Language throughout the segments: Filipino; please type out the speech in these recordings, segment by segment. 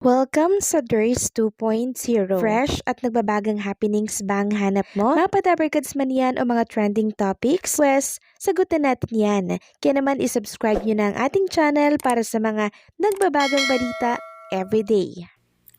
Welcome sa DRS 2.0. Fresh at nagbabagang happenings ba ang hanap mo? Mga padabarkads man yan o mga trending topics? Pwes, sagutin natin yan. Kaya naman isubscribe nyo na ang ating channel para sa mga nagbabagang balita everyday.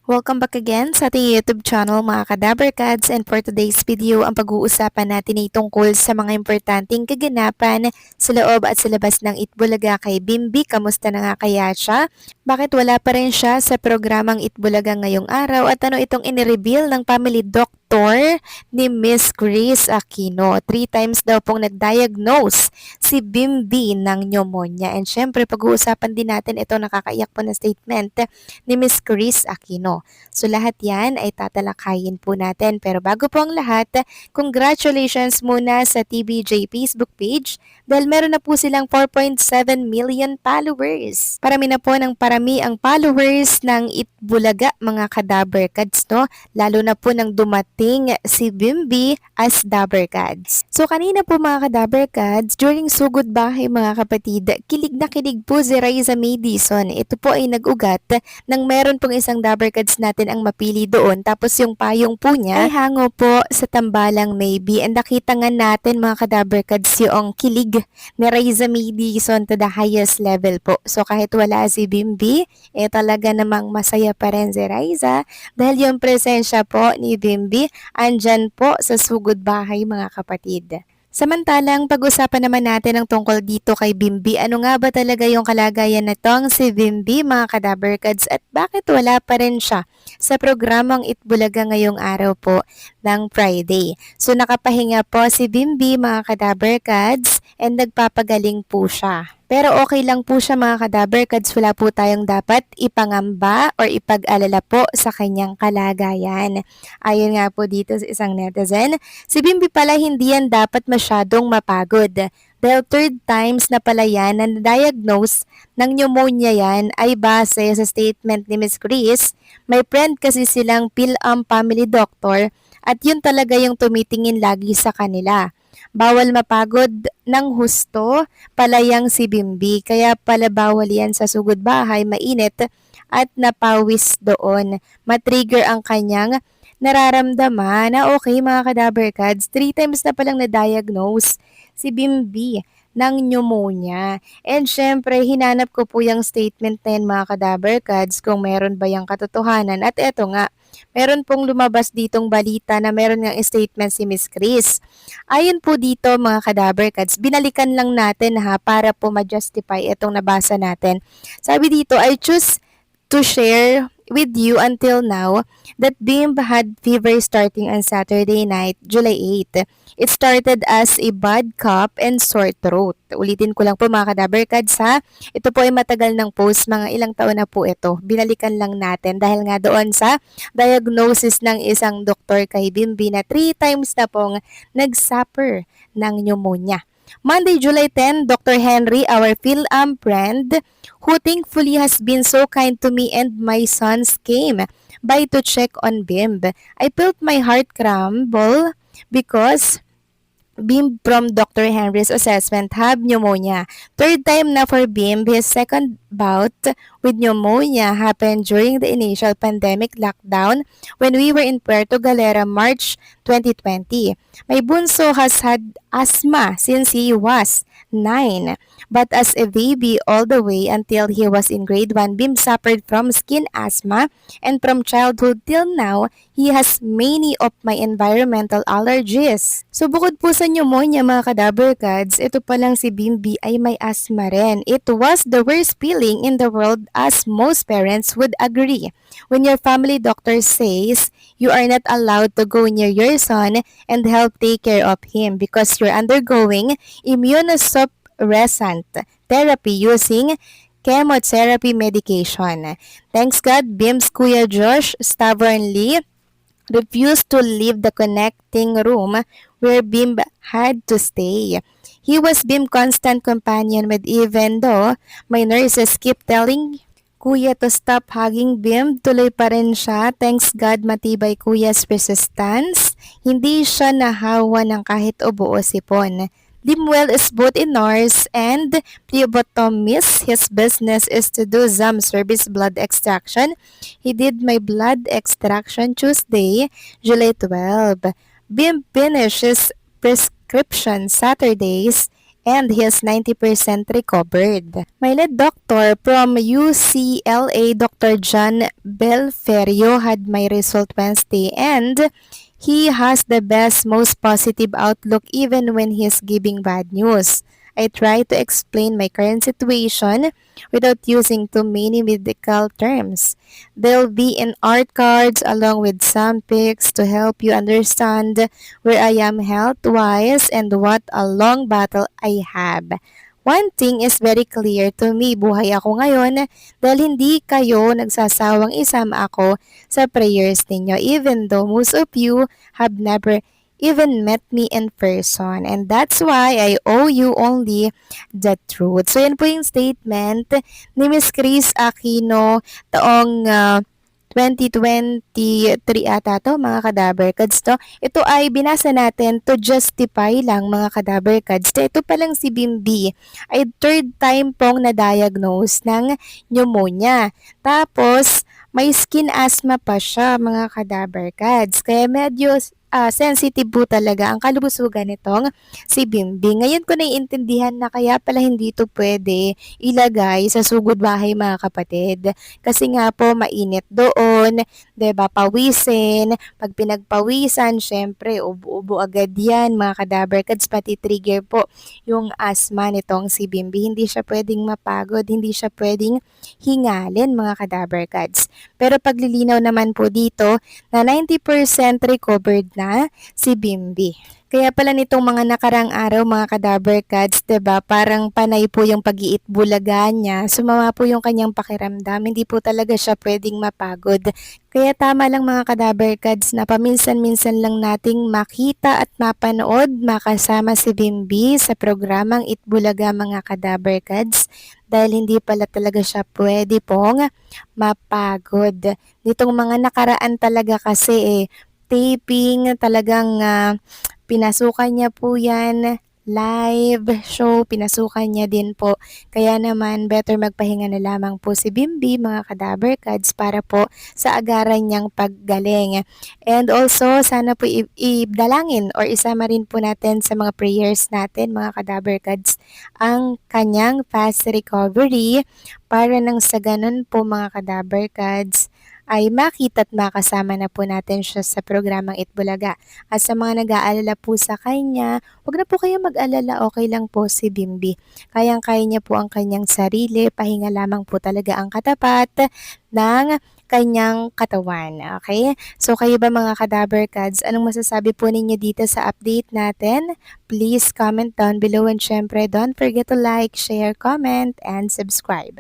Welcome back again sa ating YouTube channel mga Kadabarkads, and for today's video ang pag-uusapan natin ay tungkol sa mga importanteng kaganapan sa loob at sa labas ng Itbulaga kay Bimby. Kamusta na nga kaya siya? Bakit wala pa rin siya sa programang Itbulaga ngayong araw at ano itong inireveal ng family doctor ni Miss Chris Aquino? 3 times daw pong nag-diagnose si Bimby ng pneumonia, and syempre pag-uusapan din natin itong nakakaiyak po na statement ni Miss Chris Aquino. So lahat yan ay tatalakayin po natin, pero bago po ang lahat, congratulations muna sa TBJ Facebook page dahil meron na po silang 4.7 million followers. Parami na po ng parami ang followers ng Itbulaga mga Kadabarkads, no? Lalo na po nang dumating si Bimby as Dabarkads. So kanina po mga Kadabarkads, during Sugod Bahay mga kapatid, kilig na kilig po si Raisa Madison. Ito po ay nag-ugat nang meron pong isang Dabarkads natin ang mapili doon, tapos yung payong po niya ay hango po sa tambalang maybe, and nakita nga natin mga Kadabarkads yung kilig ni Raisa Madison to the highest level po. So kahit wala si Bimby, talaga namang masaya pa rin si Raisa dahil yung presensya po ni Bimby andyan po sa Sugod Bahay mga kapatid. Samantalang pag-usapan naman natin ang tungkol dito kay Bimby. Ano nga ba talaga yung kalagayan nitong si Bimby mga Kadabarkads at bakit wala pa rin siya sa programang Itbulaga ngayong araw po ng Friday? So nakapahinga po si Bimby mga Kadabarkads and nagpapagaling po siya. Pero okay lang po siya mga Kadabarkads, wala po tayong dapat ipangamba or ipag-alala po sa kanyang kalagayan. Ayon nga po dito sa isang netizen, si Bimby pala hindi yan dapat masyadong mapagod. Dahil 3rd times na pala yan na na-diagnose ng pneumonia yan ay base sa statement ni Miss Chris. May friend kasi silang PhilAm family doctor at yun talaga yung tumitingin lagi sa kanila. Bawal mapagod ng husto palayang si Bimby, kaya pala bawal yan sa Sugod Bahay, mainit at napawis doon. Matrigger ang kanyang nararamdaman na okay mga Kadabarkads, 3 times na palang na-diagnose si Bimby ng pneumonia. And syempre, hinanap ko po yung statement na yan mga Kadabarkads kung meron ba yung katotohanan. At eto nga, meron pong lumabas ditong balita na meron ng statement si Miss Chris. Ayon po dito mga Kadabarkads, binalikan lang natin para po ma-justify itong nabasa natin. Sabi dito, I choose to share with you until now that Bimb had fever starting on Saturday night, July 8. It started as a bad cough and sore throat. Ulitin ko lang po mga Kadabarkads ha. Ito po ay matagal ng post, mga ilang taon na po ito. Binalikan lang natin dahil nga doon sa diagnosis ng isang doktor kay Bimby na 3 times na pong nag-suffer ng pneumonia. Monday, July 10, Dr. Henry, our PhilAm friend, who thankfully has been so kind to me and my sons, came by to check on Bimb. I felt my heart crumble because Bimb from Dr. Henry's assessment have pneumonia. 3rd time na for Bimb. His second bout with pneumonia happened during the initial pandemic lockdown when we were in Puerto Galera March 2020. My bunso has had asthma since he was 9. But as a baby all the way until he was in grade 1, Bim suffered from skin asthma, and from childhood till now, he has many of my environmental allergies. So bukod po sa pneumonia mga Kadabarkads, ito palang si Bimby ay may asthma rin. It was the worst feeling in the world, as most parents would agree. When your family doctor says you are not allowed to go near your son and help take care of him because you're undergoing immunosuppressant therapy using chemotherapy medication. Thanks God, Bim's Kuya Josh stubbornly refused to leave the connecting room where Bim had to stay. He was Bim's constant companion, with even though my nurses keep telling Kuya to stop hugging Bim, tuloy pa rin siya. Thanks God, matibay Kuya's resistance. Hindi siya nahawa ng kahit ubo o sipon. Limuel is both a nurse and phlebotomist. His business is to do some service blood extraction. He did my blood extraction Tuesday, July 12. Bim finished his prescription Saturdays and he is 90% recovered. My lead doctor from UCLA, Dr. John Belferio, had my result Wednesday and he has the best, most positive outlook even when he's giving bad news. I try to explain my current situation without using too many medical terms. They'll be in art cards along with some pics to help you understand where I am health-wise and what a long battle I have. One thing is very clear to me, buhay ako ngayon dahil hindi kayo nagsasawang isama ako sa prayers ninyo even though most of you have never even met me in person. And that's why I owe you only the truth. So yan po yung statement ni Miss Chris Aquino taong 2023 ata to mga kadaver cards to. Ito ay binasa natin to justify lang mga kadaver cards. Ito palang si Bimbi ay third time pong na-diagnose ng pneumonia. Tapos may skin asthma pa siya mga kadaver cards. Kaya medyo sensitive po talaga ang kalusugan nitong si Bimbi. Ngayon ko naiintindihan na kaya pala hindi ito pwede ilagay sa sugod bahay mga kapatid. Kasi nga po mainit doon, 'di ba? Pawisin, pag pinagpawisan, syempre ubo-ubo agad 'yan, mga kadaver cards, pati trigger po yung asthma nitong si Bimbi. Hindi siya pwedeng mapagod, hindi siya pwedeng hingalin mga kadaver cards. Pero paglilinaw naman po dito na 90% recovered na si Bimbi. Kaya pala nitong mga nakarang araw mga kadaver cards, 'di ba? Parang panay po yung pag-iit bulaga niya. Sumama po yung kanyang pakiramdam. Hindi po talaga siya pwedeng mapagod. Kaya tama lang mga kadaver cards na paminsan-minsan lang nating makita at mapanood makasama si Bimbi sa programang Itbulaga mga kadaver cards dahil hindi pala talaga siya pwede pong mapagod. Nitong mga nakaraan talaga kasi taping talagang pinasukan niya po yan, live show, pinasukan niya din po. Kaya naman, better magpahinga na lamang po si Bimbi, mga kadaver cards, para po sa agaran niyang paggaling. And also, sana po idalangin or isama rin po natin sa mga prayers natin, mga kadaver cards, ang kanyang fast recovery para nang sa ganun po mga kadaver cards ay makita at makasama na po natin siya sa programang Itbulaga. At sa mga nag-aalala po sa kanya, huwag na po kayo mag-alala, okay lang po si Bimbi. Kayang-kaya niya po ang kanyang sarili, pahinga lamang po talaga ang katapat ng kanyang katawan. Okay? So kayo ba mga kadaver cards, anong masasabi po ninyo dito sa update natin? Please comment down below and syempre don't forget to like, share, comment, and subscribe.